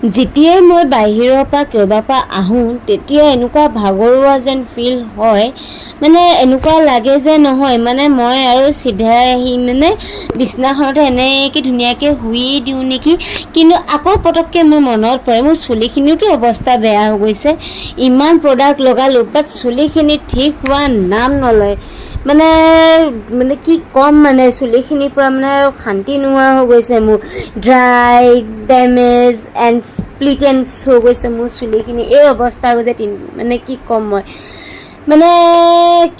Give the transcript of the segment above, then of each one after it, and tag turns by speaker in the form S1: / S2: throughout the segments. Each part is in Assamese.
S1: যেতিয়াই মই বাহিৰৰ পৰা ক'ৰবাৰ পৰা আহোঁ তেতিয়া এনেকুৱা ভাগৰুৱা যেন ফিল হয় মানে এনেকুৱা লাগে যে নহয় মানে মই আৰু চিধাই আহি মানে বিছনাখনতে এনেকৈ ধুনীয়াকৈ শুই দিওঁ নেকি কিন্তু আকৌ পটককৈ মোৰ মনত পৰে মোৰ চুলিখিনিওতো অৱস্থা বেয়া হৈ গৈছে ইমান প্ৰডাক্ট লগালোঁ বাট চুলিখিনি ঠিক হোৱা নাম নলয় মানে মানে কি ক'ম মানে চুলিখিনিৰ পৰা মানে শান্তি নোহোৱা হৈ গৈছে মোৰ ড্ৰাই ডেমেজ এণ্ড স্প্লিট এণ্ডছ হৈ গৈছে মোৰ চুলিখিনি এই অৱস্থা হৈছে মানে কি ক'ম মই মানে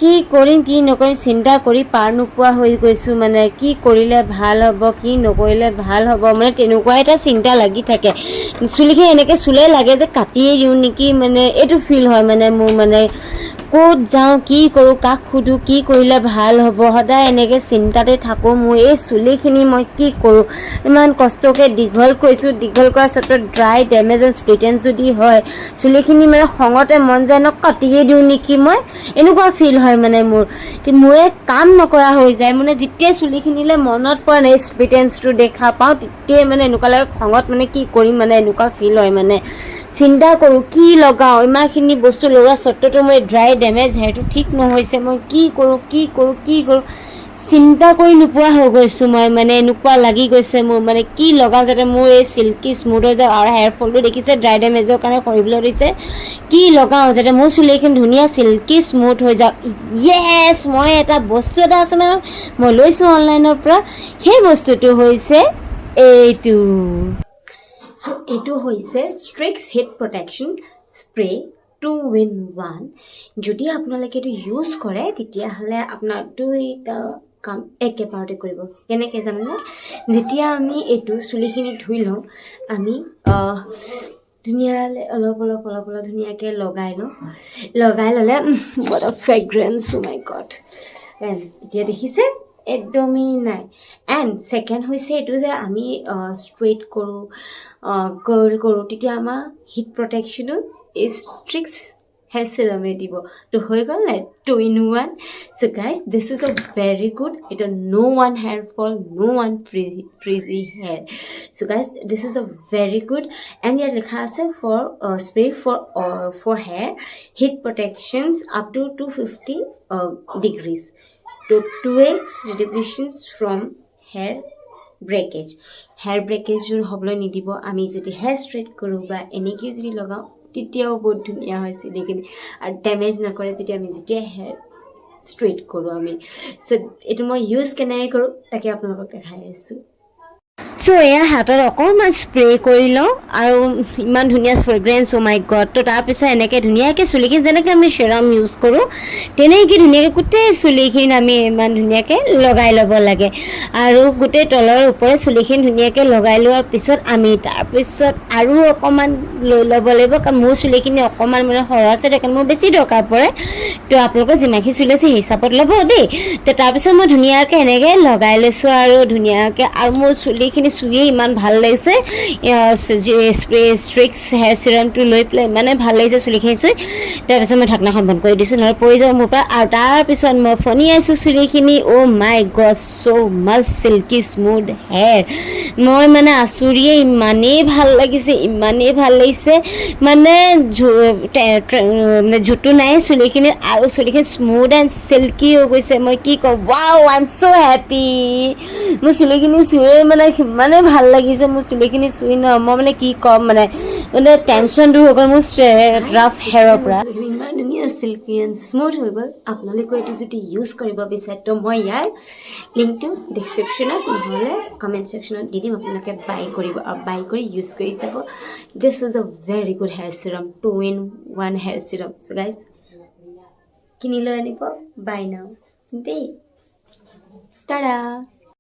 S1: কি কৰিম কি নকৰিম চিন্তা কৰি পাৰ নোপোৱা হৈ গৈছোঁ মানে কি কৰিলে ভাল হ'ব কি নকৰিলে ভাল হ'ব মানে তেনেকুৱা এটা চিন্তা লাগি থাকে চুলিখিনি এনেকৈ চুলে লাগে যে কাটিয়ে দিওঁ নেকি মানে এইটো ফিল হয় মানে মোৰ মানে ক'ত যাওঁ কি কৰোঁ কাক সোধোঁ কি কৰিলে ভাল হ'ব সদায় এনেকৈ চিন্তাতে থাকোঁ মোৰ এই চুলিখিনি মই কি কৰোঁ ইমান কষ্টকৈ দীঘল কৰিছোঁ দীঘল কৰা স্বত্বত dry damage and split ends যদি হয় চুলিখিনি মানে খঙতে মন যায় ন কাটিয়ে দিওঁ নেকি মই এনেকুৱা ফিল হয় মানে মোৰে কাম নকৰা হৈ যায় মানে যেতিয়াই চুলিখিনিলে মনত পৰে নাই স্প্লিট এণ্ডছটো দেখা পাওঁ তেতিয়াই মানে এনেকুৱা লাগে খঙত মানে কি কৰিম মানে এনেকুৱা ফিল হয় মানে চিন্তা কৰোঁ কি লগাওঁ ইমানখিনি বস্তু লগোৱা স্বত্বতো মই ড্ৰাই ডেমেজ হেয়াৰটো ঠিক নহৈছে মই কি কৰোঁ চিন্তা কৰি নোপোৱা হৈ গৈছোঁ মই মানে এনেকুৱা লাগি গৈছে মোৰ মানে কি লগাওঁ যাতে মোৰ এই চিল্কি স্মুথ হৈ যাওক আৰু হেয়াৰ ফলটো দেখিছে ড্ৰাই ডেমেজৰ কাৰণে সৰিবলৈ ধৰিছে কি লগাওঁ যাতে মোৰ চুলিখিনি ধুনীয়া চিল্কি স্মুথ হৈ যাওক য়েছ মই এটা বস্তু এটা আছে নহয় মই লৈছোঁ অনলাইনৰ পৰা সেই বস্তুটো হৈছে এইটো চ' এইটো হৈছে streaks hit protection spray 2-in-1 যদি আপোনালোকে এইটো ইউজ কৰে তেতিয়াহ'লে আপোনাৰ দুইটা কাম একেবাৰতে কৰিব কেনেকৈ জানেনে যেতিয়া আমি এইটো চুলিখিনি ধুই লওঁ আমি ধুনীয়াকৈ অলপ ধুনীয়াকৈ লগাই ল'লে what a fragrance oh my god and এতিয়া দেখিছে একদমেই নাই এণ্ড ছেকেণ্ড হৈছে এইটো যে আমি ষ্ট্ৰেইট কৰোঁ কাৰ্ল কৰোঁ তেতিয়া আমাৰ হিট প্ৰটেকশ্যনো ষ্ট্ৰিক্স হেয়াৰ চিৰামে দিব তো হৈ গ'ল নাই 2-in-1 so guys this is a very good এটা no one hair fall no one frizzy hair so guys this is a very good and ইয়াত লিখা আছে for spray for hair heat protections up to 250 degrees to 2x reductions from hair breakage হ'বলৈ নিদিব আমি যদি হেয়াৰ ষ্ট্ৰেইট কৰোঁ বা এনেকৈ যদি লগাওঁ তেতিয়াও বহুত ধুনীয়া হৈছে দেখিনি আৰু ডেমেজ নকৰে যেতিয়া হেয়াৰ ষ্ট্ৰেইট কৰোঁ আমি চ' এইটো মই ইউজ কেনেকৈ কৰোঁ তাকে আপোনালোকক দেখাই আছোঁ চ' এয়া হাতত অকণমান স্প্ৰে' কৰি লওঁ আৰু ইমান ধুনীয়া ফ্ৰেগ্ৰেঞ্চ অ' মাই গড তো তাৰপিছত এনেকৈ ধুনীয়াকৈ চুলিখিনি যেনেকৈ আমি চেৰাম ইউজ কৰোঁ তেনেকৈ ধুনীয়াকৈ গোটেই চুলিখিনি আমি ইমান ধুনীয়াকৈ লগাই ল'ব লাগে আৰু গোটেই তলৰ ওপৰে চুলিখিনি ধুনীয়াকৈ লগাই লোৱাৰ পিছত আমি তাৰপিছত আৰু অকণমান লৈ ল'ব লাগিব কাৰণ মোৰ চুলিখিনি অকণমান মানে সৰহ আছে সেইকাৰণে মোৰ বেছি দৰকাৰ পৰে তো আপোনালোকৰ যিমানখিনি চুলি আছে সেই হিচাপত ল'ব দেই তো তাৰপিছত মই ধুনীয়াকৈ এনেকৈ লগাই লৈছোঁ আৰু ধুনীয়াকৈ আৰু মোৰ চুলিখিনি চুইয়ে ইমান ভাল লাগিছে ষ্ট্ৰিক্স হেয়াৰ চিৰামটো লৈ পেলাই ইমানে ভাল লাগিছে চুলিখিনি চুই তাৰপিছত মই ঢাকনাখন বন্ধ কৰি দিছোঁ নহ'লে পৰি যাব মোৰ পৰা আৰু তাৰপিছত মই ফণিয়াইছোঁ চুলিখিনি অ' মাই গড চ' মাছ চিল্কি স্মুথ হেয়াৰ মই মানে আচৰিয়ে ইমানেই ভাল লাগিছে মানে জুটো নাই চুলিখিনিত আৰু চুলিখিনি স্মুথ এণ্ড চিল্কি হৈ গৈছে মই কি কওঁ wow I am so' happy মোৰ চুলিখিনি চুইয়ে মানে ইমানেই ভাল লাগিছে মোৰ চুলিখিনি চুই ন মই মানে কি ক'ম মানে টেনশ্যন দূৰ হৈ গ'ল মোৰ ৰাফ হেয়াৰৰ পৰা ইমান ধুনীয়া চিল্কি এণ্ড স্মুথ হৈ গ'ল আপোনালোকে এইটো যদি ইউজ কৰিব বিচাৰে তো মই ইয়াৰ লিংকটো ডিছক্ৰিপশ্যনত নহ'লে কমেণ্ট ছেকশ্যনত দি দিম আপোনালোকে বাই কৰিব আৰু বাই কৰি ইউজ কৰি চাব this is a very good hair serum 2-in-1 hair serum so' guys কিনি লৈ আনিব বাই নাও দেই টাটা